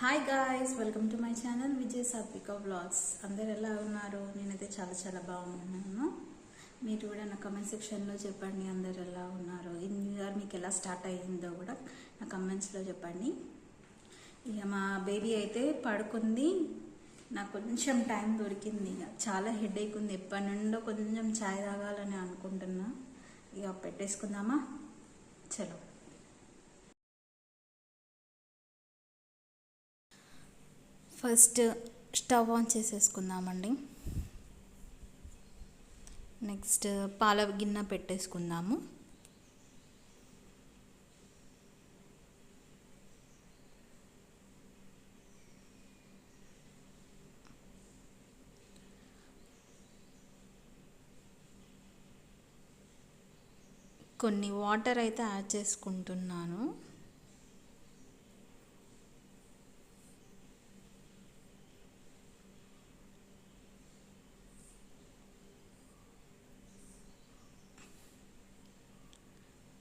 Hi guys, welcome to my channel Vijay సాత్విక vlogs. అందరు ఎలా ఉన్నారు? నేనైతే చాలా చాలా బాగున్నాను. మీరు కూడా నా కమెంట్ సెక్షన్లో చెప్పండి అందరు ఎలా ఉన్నారు. ఈ న్యూ ఇయర్ మీకు ఎలా స్టార్ట్ అయ్యిందో కూడా నా కమెంట్స్లో చెప్పండి. ఇక మా బేబీ అయితే పడుకుంది. నాకు కొంచెం టైం దొరికింది. చాలా హెడేక్ ఉంది. ఎప్పటి నుండో కొంచెం ఛాయ్ తాగాలని అనుకుంటున్నా. ఇక పెట్టేసుకుందామా? చలో. ఫస్ట్ స్టవ్ ఆన్ చేసేసుకుందామండి. నెక్స్ట్ పాల గిన్నె పెట్టేసుకుందాము. కొన్ని వాటర్ అయితే యాడ్ చేసుకుంటున్నాను.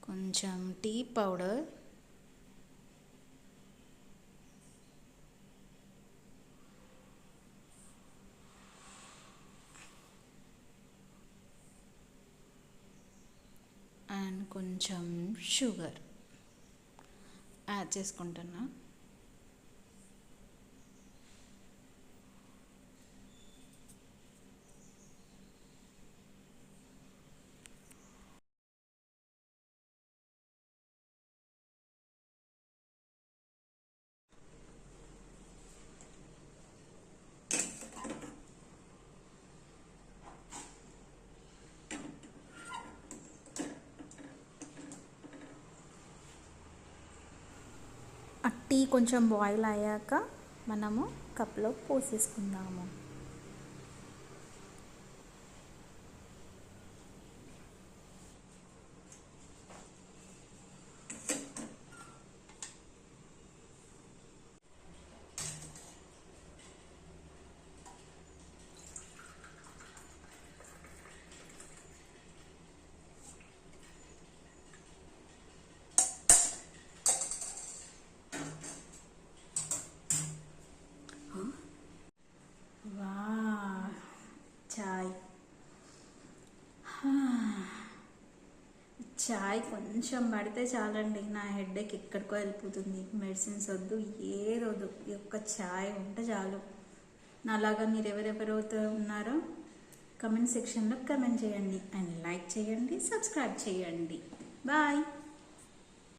కొంచెం టీ పౌడర్, అండ్ కొంచెం షుగర్ యాడ్ చేసుకుంటున్నా. టీ కొంచెం బాయిల్ అయ్యాక మనము కప్లో పోసేసుకుందాము. చాయ్ కొంచెం పడితే చాలండి, నా హెడేక్ ఎక్కడికో వెళ్ళిపోతుంది. మెడిసిన్స్ వద్దు, ఏది వద్దు, ఈ ఒక్క చాయ్ ఉంటే చాలు. నాలాగా మీరు ఎవరెవరైతే ఉన్నారో కమెంట్ సెక్షన్లో కమెంట్ చేయండి అండ్ లైక్ చేయండి, సబ్స్క్రైబ్ చేయండి. బాయ్.